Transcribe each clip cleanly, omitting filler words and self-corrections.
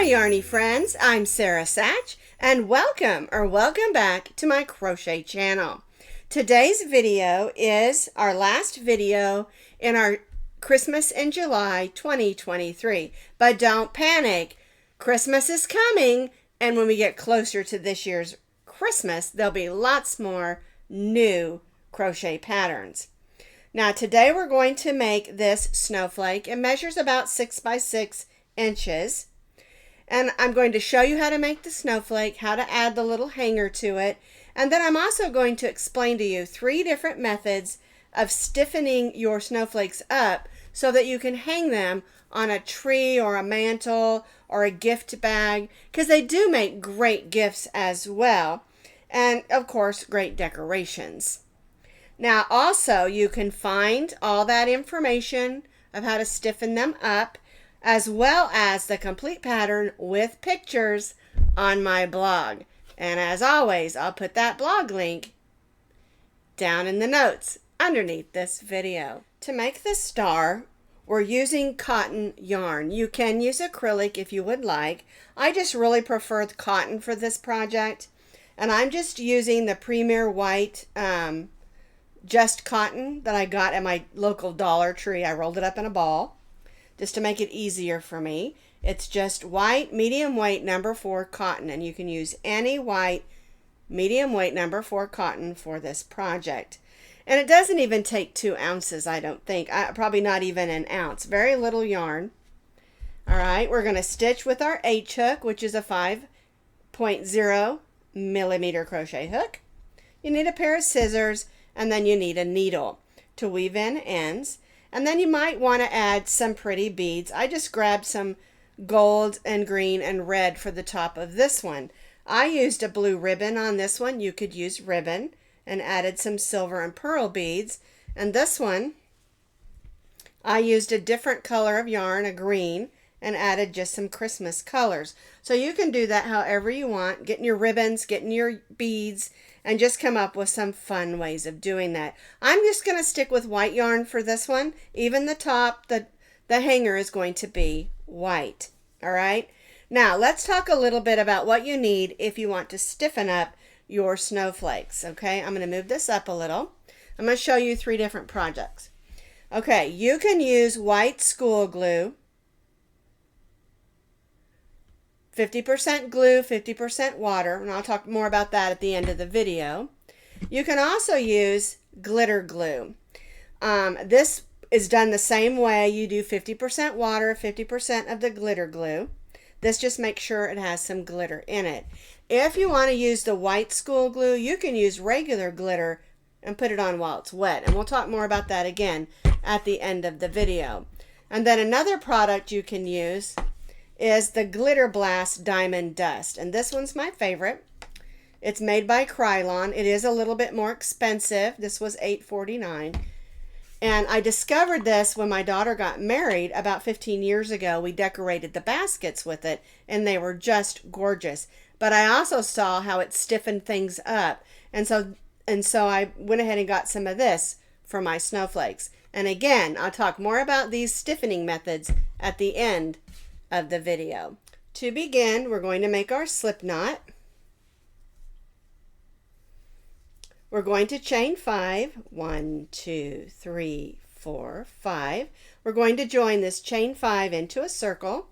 Yarny friends, I'm Sara Sach, and welcome back to my crochet channel. Today's video is our last video in our Christmas in July 2023. But don't panic, Christmas is coming, and when we get closer to this year's Christmas, there'll be lots more new crochet patterns. Now today we're going to make this snowflake. It measures about 6 by 6 inches. And I'm going to show you how to make the snowflake, how to add the little hanger to it. And then I'm also going to explain to you 3 different methods of stiffening your snowflakes up so that you can hang them on a tree or a mantle or a gift bag, because they do make great gifts as well. And of course, great decorations. Now also you can find all that information of how to stiffen them up, as well as the complete pattern with pictures on my blog. And as always, I'll put that blog link down in the notes underneath this video. To make the star, we're using cotton yarn. You can use acrylic if you would like. I just really prefer the cotton for this project. And I'm just using the Premier White Just Cotton that I got at my local Dollar Tree. I rolled it up in a ball just to make it easier for me. It's just white, medium weight, number 4 cotton, and you can use any white, medium weight, number 4 cotton for this project. And it doesn't even take 2 ounces, I don't think. Probably not even an ounce. Very little yarn. All right, we're going to stitch with our H hook, which is a 5.0 millimeter crochet hook. You need a pair of scissors, and then you need a needle to weave in ends. And then you might want to add some pretty beads. I just grabbed some gold and green and red for the top of this one. I used a blue ribbon on this one. You could use ribbon, and added some silver and pearl beads. And this one, I used a different color of yarn, a green, and added just some Christmas colors. So you can do that however you want, getting your ribbons, getting your beads, and just come up with some fun ways of doing that. I'm just going to stick with white yarn for this one. Even the top, the hanger is going to be white. All right. Now let's talk a little bit about what you need if you want to stiffen up your snowflakes. Okay, I'm going to move this up a little. I'm going to show you 3 different projects. Okay, you can use white school glue, 50% glue, 50% water, and I'll talk more about that at the end of the video. You can also use glitter glue. This is done the same way. You do 50% water, 50% of the glitter glue. This just makes sure it has some glitter in it. If you want to use the white school glue, you can use regular glitter and put it on while it's wet. And we'll talk more about that again at the end of the video. And then another product you can use is the Glitter Blast Diamond Dust. And this one's my favorite. It's made by Krylon. It is a little bit more expensive. This was $8.49. And I discovered this when my daughter got married about 15 years ago. We decorated the baskets with it, and they were just gorgeous. But I also saw how it stiffened things up. And so I went ahead and got some of this for my snowflakes. And again, I'll talk more about these stiffening methods at the end of the video. To begin, we're going to make our slip knot. We're going to chain 5. 1, 2, 3, 4, 5. We're going to join this chain 5 into a circle.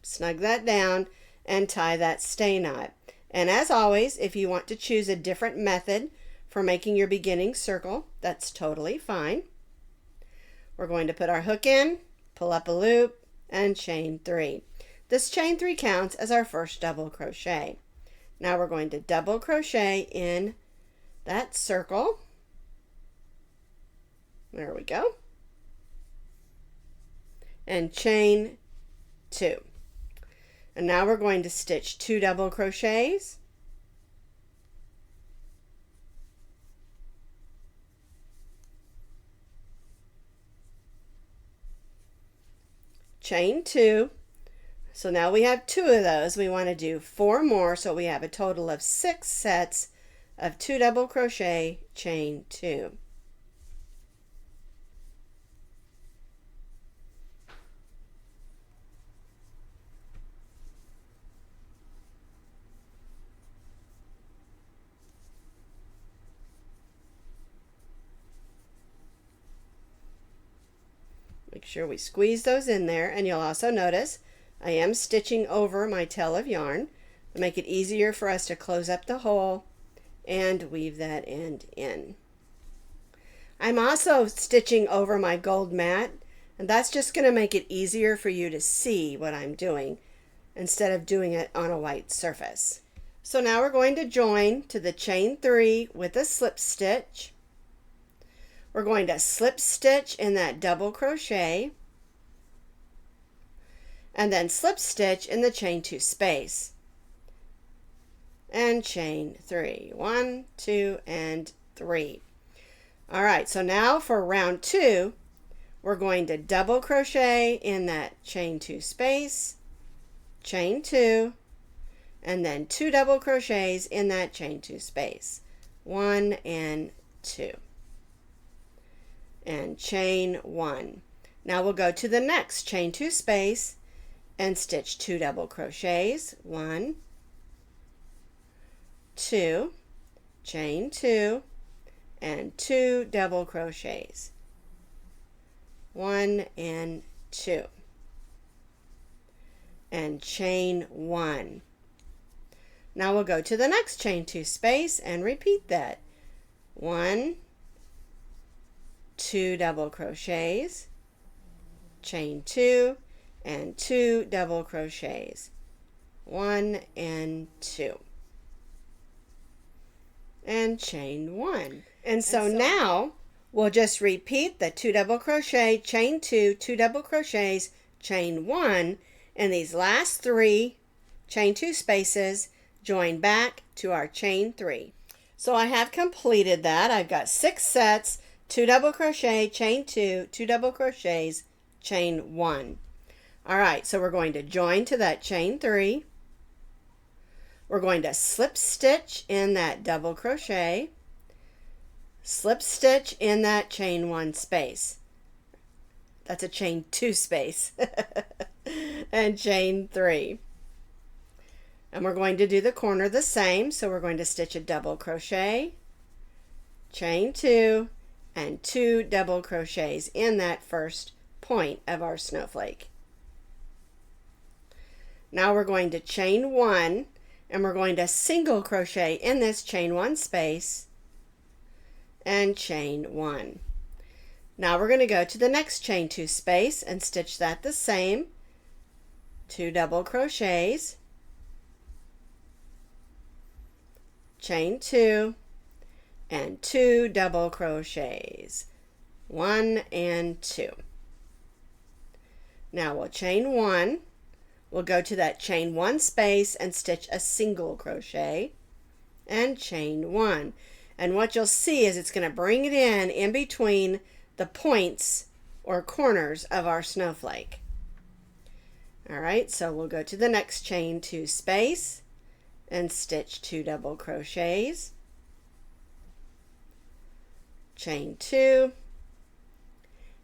Snug that down and tie that stay knot. And as always, if you want to choose a different method for making your beginning circle, that's totally fine. We're going to put our hook in, pull up a loop, and chain 3. This chain 3 counts as our first double crochet. Now we're going to double crochet in that circle. There we go. And chain 2. And now we're going to stitch 2 double crochets. Chain 2. So now we have 2 of those. We want to do 4 more, so we have a total of 6 sets of 2 double crochet, chain 2. Make sure we squeeze those in there, and you'll also notice I am stitching over my tail of yarn to make it easier for us to close up the hole and weave that end in. I'm also stitching over my gold mat, and that's just going to make it easier for you to see what I'm doing instead of doing it on a white surface. So now we're going to join to the chain 3 with a slip stitch. We're going to slip stitch in that double crochet and then slip stitch in the chain 2 space and chain 3. 1, 2, and 3. All right, so now for round 2, we're going to double crochet in that chain 2 space, chain 2, and then 2 double crochets in that chain 2 space. 1 and 2. And chain 1. Now we'll go to the next chain 2 space and stitch 2 double crochets. 1, 2, chain 2, and 2 double crochets. 1 and 2. And chain 1. Now we'll go to the next chain 2 space and repeat that. 1, 2 double crochets, chain 2, and 2 double crochets. 1 and 2. And chain 1. And so now we'll just repeat the 2 double crochet, chain 2, 2 double crochets, chain 1, and these last 3 chain 2 spaces join back to our chain 3. So I have completed that. I've got 6 sets, 2 double crochet, chain 2, 2 double crochets, chain 1. All right, so we're going to join to that chain 3. We're going to slip stitch in that double crochet, slip stitch in that chain 1 space. That's a chain 2 space. And chain 3. And we're going to do the corner the same, so we're going to stitch a double crochet, chain 2, and 2 double crochets in that first point of our snowflake. Now we're going to chain 1, and we're going to single crochet in this chain 1 space and chain 1. Now we're going to go to the next chain 2 space and stitch that the same. 2 double crochets, chain 2, and 2 double crochets. 1 and 2. Now we'll chain 1. We'll go to that chain 1 space and stitch a single crochet and chain 1. And what you'll see is it's going to bring it in between the points or corners of our snowflake. All right, so we'll go to the next chain 2 space and stitch 2 double crochets, chain 2,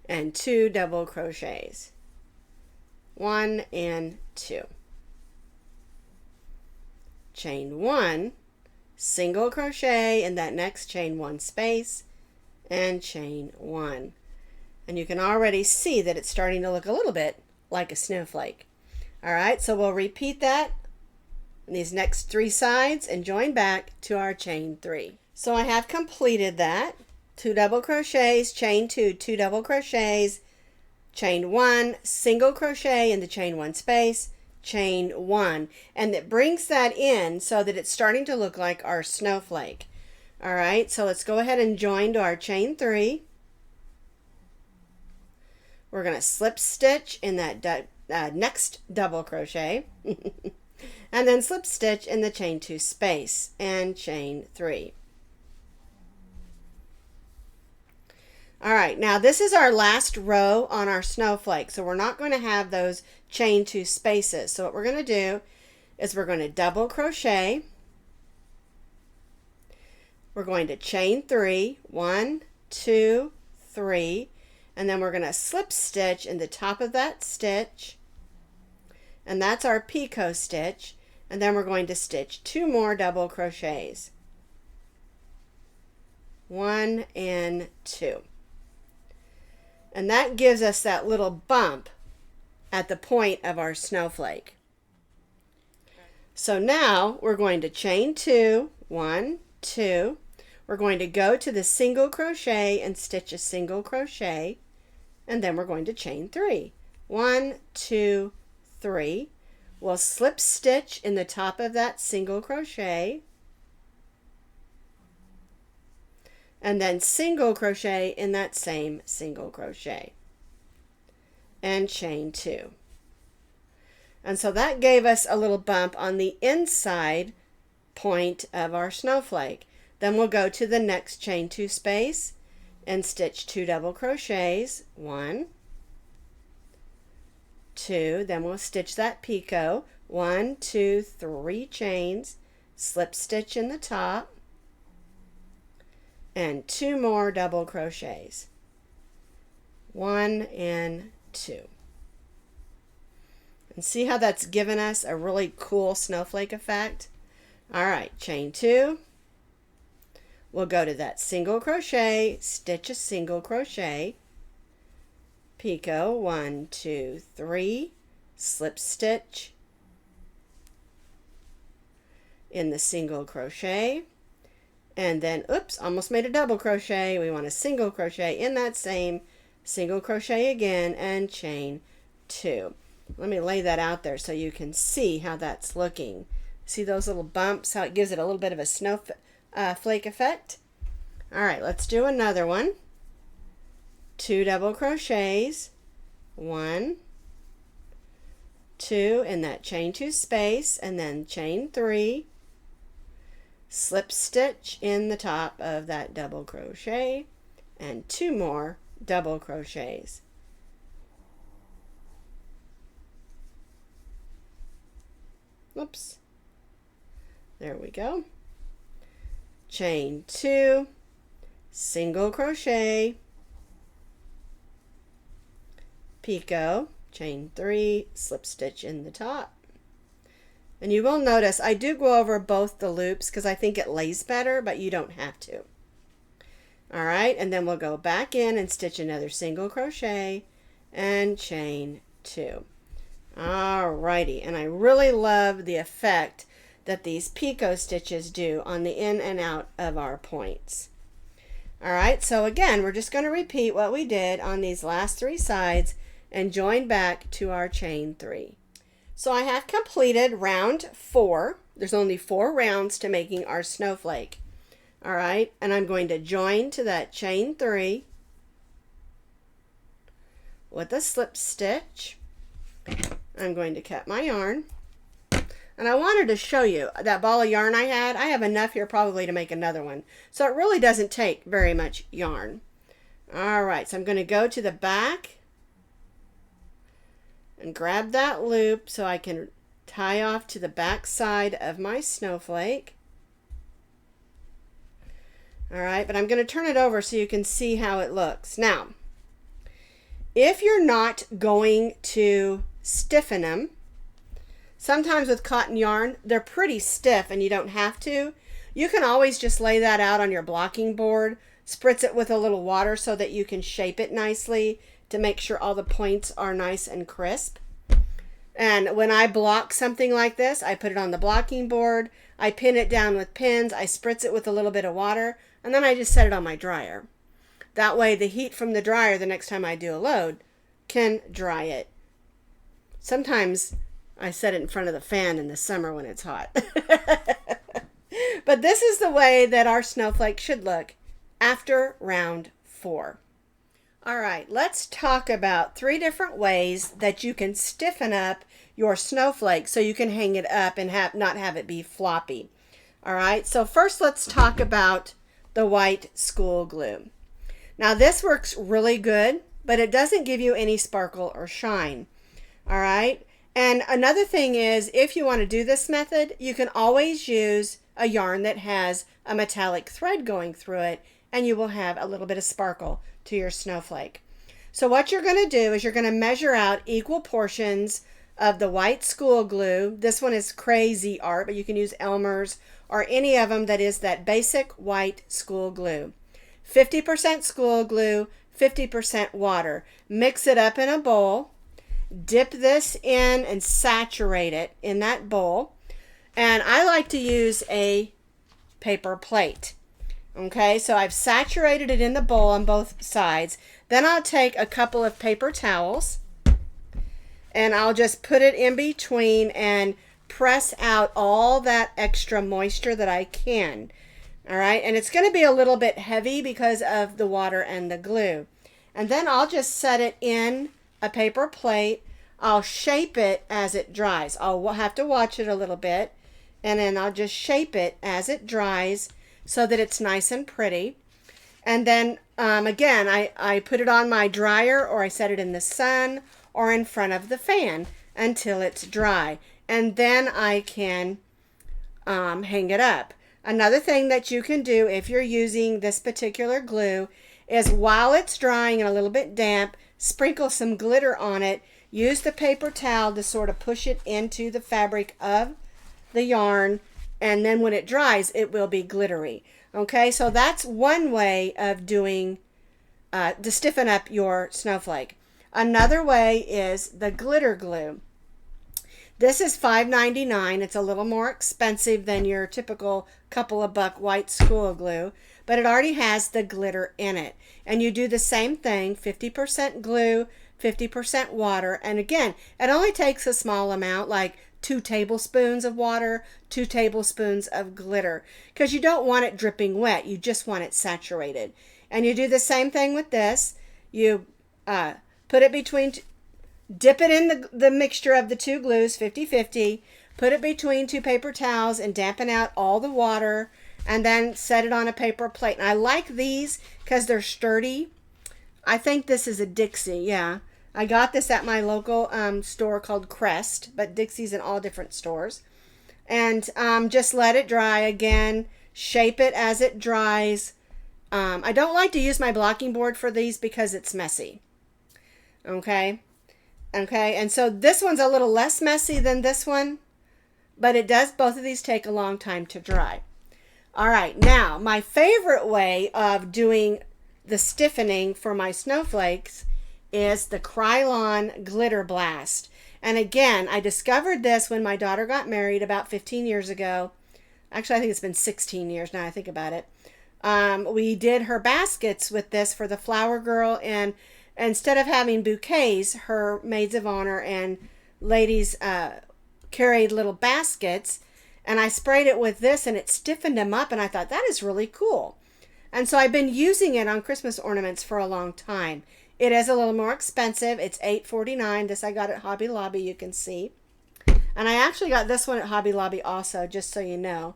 and 2 double crochets. 1 and 2. Chain 1, single crochet in that next chain 1 space, and chain 1. And you can already see that it's starting to look a little bit like a snowflake. All right, so we'll repeat that in these next 3 sides and join back to our chain 3. So I have completed that. 2 double crochets, chain 2, 2 double crochets, chain 1, single crochet in the chain 1 space, chain 1, and it brings that in so that it's starting to look like our snowflake. All right, so let's go ahead and join to our chain 3. We're going to slip stitch in that next double crochet and then slip stitch in the chain 2 space and chain 3. All right, now this is our last row on our snowflake, so we're not going to have those chain 2 spaces. So what we're going to do is we're going to double crochet. We're going to chain 3, 1, 2, 3, and then we're going to slip stitch in the top of that stitch, and that's our picot stitch, and then we're going to stitch 2 more double crochets. 1 and 2. And that gives us that little bump at the point of our snowflake. So now we're going to chain 2, 1, 2. We're going to go to the single crochet and stitch a single crochet, and then we're going to chain 3. 1, 2, 3. We'll slip stitch in the top of that single crochet, and then single crochet in that same single crochet, and chain 2. And so that gave us a little bump on the inside point of our snowflake. Then we'll go to the next chain 2 space and stitch 2 double crochets, 1, 2, then we'll stitch that picot, 1, 2, 3 chains, slip stitch in the top, and 2 more double crochets, 1 and 2. And see how that's given us a really cool snowflake effect? All right, chain 2. We'll go to that single crochet, stitch a single crochet, picot, 1, 2, 3, slip stitch in the single crochet, and then, oops, almost made a double crochet. We want a single crochet in that same single crochet again, and chain 2. Let me lay that out there so you can see how that's looking. See those little bumps, how it gives it a little bit of a snowflake effect? All right, let's do another one. 2 double crochets, 1, 2 in that chain 2 space, and then chain 3, slip stitch in the top of that double crochet, and 2 more double crochets. Oops. There we go. Chain 2, single crochet, picot, chain 3, slip stitch in the top. And you will notice I do go over both the loops because I think it lays better, but you don't have to. All right, and then we'll go back in and stitch another single crochet and chain 2. All righty, and I really love the effect that these picot stitches do on the in and out of our points. All right, so again, we're just going to repeat what we did on these last 3 sides and join back to our chain 3. So I have completed round 4. There's only 4 rounds to making our snowflake. All right, and I'm going to join to that chain 3 with a slip stitch. I'm going to cut my yarn. And I wanted to show you that ball of yarn I had. I have enough here probably to make another one. So it really doesn't take very much yarn. All right, so I'm going to go to the back and grab that loop so I can tie off to the back side of my snowflake. All right, but I'm going to turn it over so you can see how it looks. Now, if you're not going to stiffen them, sometimes with cotton yarn, they're pretty stiff and you don't have to. You can always just lay that out on your blocking board, spritz it with a little water so that you can shape it nicely to make sure all the points are nice and crisp. And when I block something like this, I put it on the blocking board, I pin it down with pins, I spritz it with a little bit of water, and then I just set it on my dryer. That way the heat from the dryer the next time I do a load can dry it. Sometimes I set it in front of the fan in the summer when it's hot. But this is the way that our snowflake should look after round 4. All right, let's talk about 3 different ways that you can stiffen up your snowflake so you can hang it up and not have it be floppy. All right, so first let's talk about the white school glue. Now this works really good, but it doesn't give you any sparkle or shine. All right, and another thing is, if you want to do this method, you can always use a yarn that has a metallic thread going through it, and you will have a little bit of sparkle to your snowflake. So what you're going to do is you're going to measure out equal portions of the white school glue. This one is Crazy Art, but you can use Elmer's or any of them that is that basic white school glue. 50% school glue, 50% water. Mix it up in a bowl. Dip this in and saturate it in that bowl. And I like to use a paper plate. Okay, so I've saturated it in the bowl on both sides. Then I'll take a couple of paper towels and I'll just put it in between and press out all that extra moisture that I can. All right, and it's going to be a little bit heavy because of the water and the glue. And then I'll just set it in a paper plate. I'll shape it as it dries. I'll have to watch it a little bit, and then I'll just shape it as it dries so that it's nice and pretty. And then again, I put it on my dryer, or I set it in the sun or in front of the fan until it's dry. And then I can hang it up. Another thing that you can do if you're using this particular glue is while it's drying and a little bit damp, sprinkle some glitter on it. Use the paper towel to sort of push it into the fabric of the yarn, and then when it dries, it will be glittery. Okay, so that's one way of doing to stiffen up your snowflake. Another way is the glitter glue. This is $5.99. It's a little more expensive than your typical couple of buck white school glue, but it already has the glitter in it. And you do the same thing, 50% glue, 50% water. And again, it only takes a small amount, like 2 tablespoons of water, 2 tablespoons of glitter, because you don't want it dripping wet. You just want it saturated. And you do the same thing with this. You put it between, dip it in the mixture of the 2 glues, 50-50, put it between 2 paper towels and dampen out all the water, and then set it on a paper plate. And I like these because they're sturdy. I think this is a Dixie, yeah. I got this at my local store called Crest, but Dixie's in all different stores. And just let it dry again. Shape it as it dries. I don't like to use my blocking board for these because it's messy. Okay, and so this one's a little less messy than this one, but both of these take a long time to dry. All right, now my favorite way of doing the stiffening for my snowflakes is the Krylon Glitter Blast. And again, I discovered this when my daughter got married about 15 years ago. Actually, I think it's been 16 years now I think about it. We did her baskets with this for the flower girl, and instead of having bouquets, her maids of honor and ladies carried little baskets, and I sprayed it with this and it stiffened them up, and I thought that is really cool. And so I've been using it on Christmas ornaments for a long time. It is a little more expensive. It's $8.49. This I got at Hobby Lobby, you can see. And I actually got this one at Hobby Lobby also, just so you know.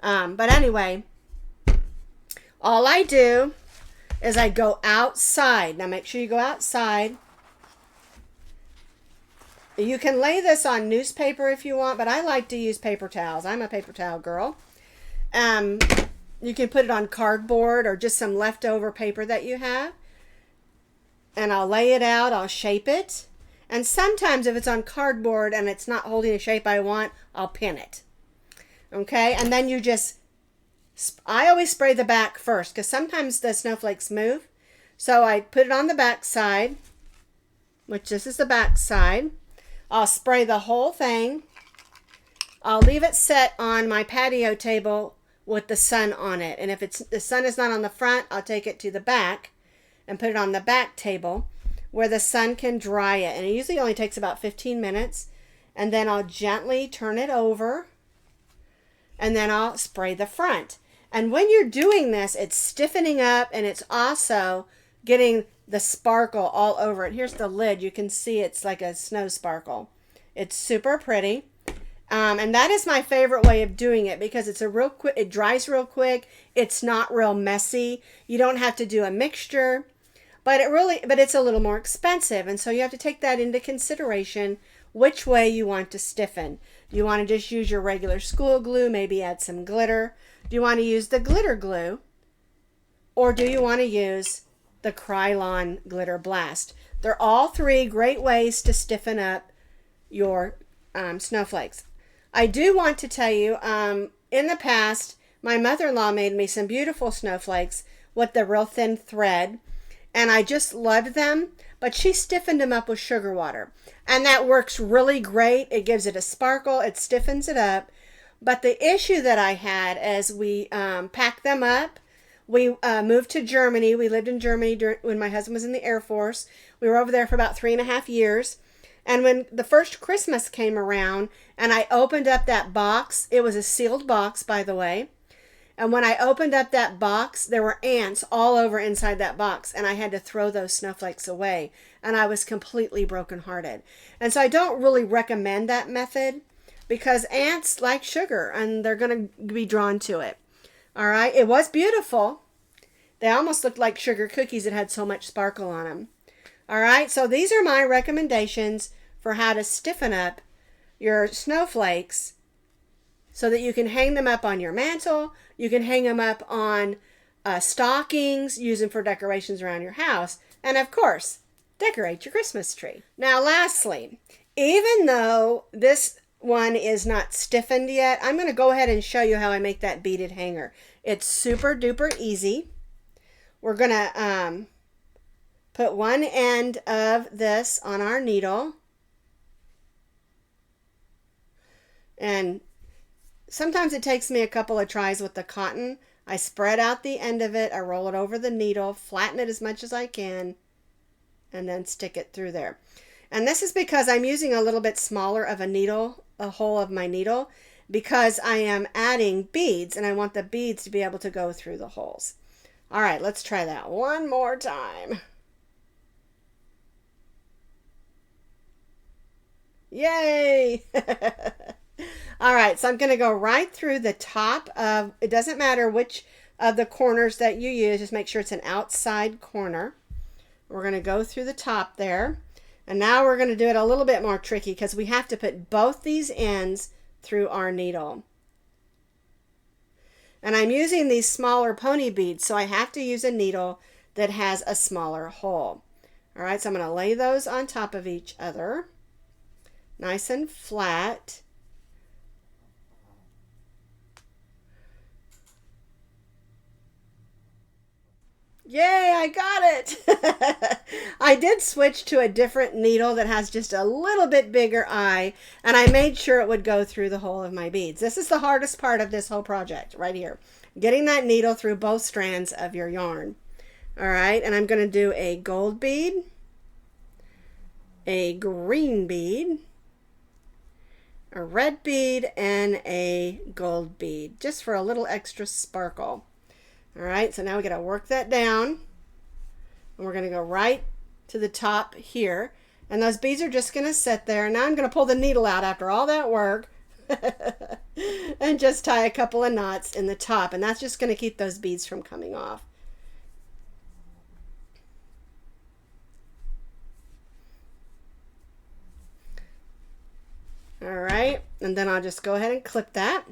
But anyway, all I do is I go outside. Now make sure you go outside. You can lay this on newspaper if you want, but I like to use paper towels. I'm a paper towel girl. You can put it on cardboard or just some leftover paper that you have. And I'll lay it out, I'll shape it. And sometimes if it's on cardboard and it's not holding the shape I want, I'll pin it. Okay, and then you just, I always spray the back first because sometimes the snowflakes move. So I put it on the back side, which this is the back side. I'll spray the whole thing. I'll leave it set on my patio table with the sun on it. And if the sun is not on the front, I'll take it to the back and put it on the back table where the sun can dry it. And it usually only takes about 15 minutes. And then I'll gently turn it over and then I'll spray the front. And when you're doing this, it's stiffening up and it's also getting the sparkle all over it. Here's the lid. You can see it's like a snow sparkle. It's super pretty. And that is my favorite way of doing it because it's it dries real quick. It's not real messy. You don't have to do a mixture. But it's a little more expensive, and so you have to take that into consideration which way you want to stiffen. Do you want to just use your regular school glue, maybe add some glitter? Do you want to use the glitter glue? Or do you want to use the Krylon Glitter Blast? They're all 3 great ways to stiffen up your snowflakes. I do want to tell you, in the past, my mother-in-law made me some beautiful snowflakes with the real thin thread. and I just loved them, but she stiffened them up with sugar water. And that works really great. It gives it a sparkle, it stiffens it up. But the issue that I had as we packed them up, we moved to Germany. We lived in Germany when my husband was in the Air Force. We were over there for about 3.5 years. And when the first Christmas came around and I opened up that box, it was a sealed box, by the way. And when I opened up that box, there were ants all over inside that box, and I had to throw those snowflakes away. And I was completely brokenhearted. And so I don't really recommend that method because ants like sugar and they're going to be drawn to it. All right. It was beautiful. They almost looked like sugar cookies that had so much sparkle on them. All right. So these are my recommendations for how to stiffen up your snowflakes so that you can hang them up on your mantle. You can hang them up on stockings, use them for decorations around your house. And of course, decorate your Christmas tree. Now, lastly, even though this one is not stiffened yet, I'm going to go ahead and show you how I make that beaded hanger. It's super duper easy. We're going to put one end of this on our needle. And sometimes it takes me a couple of tries with the cotton. I spread out the end of it, I roll it over the needle, flatten it as much as I can, and then stick it through there. And this is because I'm using a little bit smaller of a needle, a hole of my needle, because I am adding beads and I want the beads to be able to go through the holes. All right, let's try that one more time. Yay! All right, so I'm going to go right through the top of, it doesn't matter which of the corners that you use, just make sure it's an outside corner. We're going to go through the top there. And now we're going to do it a little bit more tricky because we have to put both these ends through our needle. And I'm using these smaller pony beads, so I have to use a needle that has a smaller hole. All right, so I'm going to lay those on top of each other, nice and flat. Yay, I got it! I did switch to a different needle that has just a little bit bigger eye, and I made sure it would go through the hole of my beads. This is the hardest part of this whole project, right here. Getting that needle through both strands of your yarn. All right, and I'm going to do a gold bead, a green bead, a red bead, and a gold bead, just for a little extra sparkle. All right, so now we got to work that down, and we're going to go right to the top here, and those beads are just going to sit there. Now I'm going to pull the needle out after all that work and just tie a couple of knots in the top, and that's just going to keep those beads from coming off. All right, and then I'll just go ahead and clip that.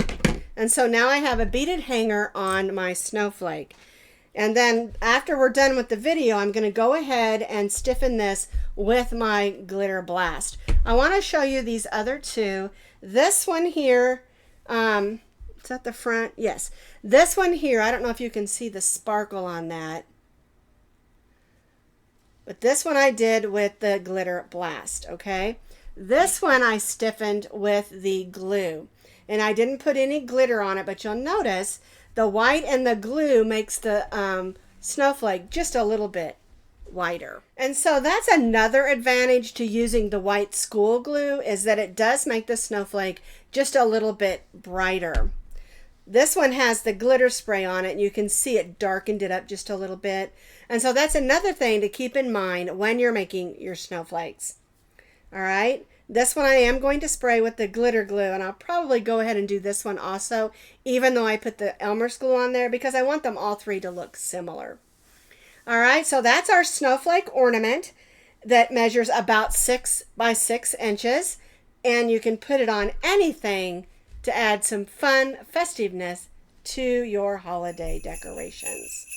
And so now I have a beaded hanger on my snowflake. And then after we're done with the video, I'm going to go ahead and stiffen this with my glitter blast. I want to show you these other two. This one here, is that the front? Yes. This one here, I don't know if you can see the sparkle on that. But this one I did with the glitter blast, okay? This one I stiffened with the glue. And I didn't put any glitter on it, but you'll notice the white and the glue makes the snowflake just a little bit whiter. And so that's another advantage to using the white school glue, is that it does make the snowflake just a little bit brighter. This one has the glitter spray on it, and you can see it darkened it up just a little bit. And so that's another thing to keep in mind when you're making your snowflakes. All right. This one I am going to spray with the glitter glue, and I'll probably go ahead and do this one also, even though I put the Elmer's glue on there, because I want them all three to look similar. All right, so that's our snowflake ornament that measures about 6 by 6 inches, and you can put it on anything to add some fun festiveness to your holiday decorations.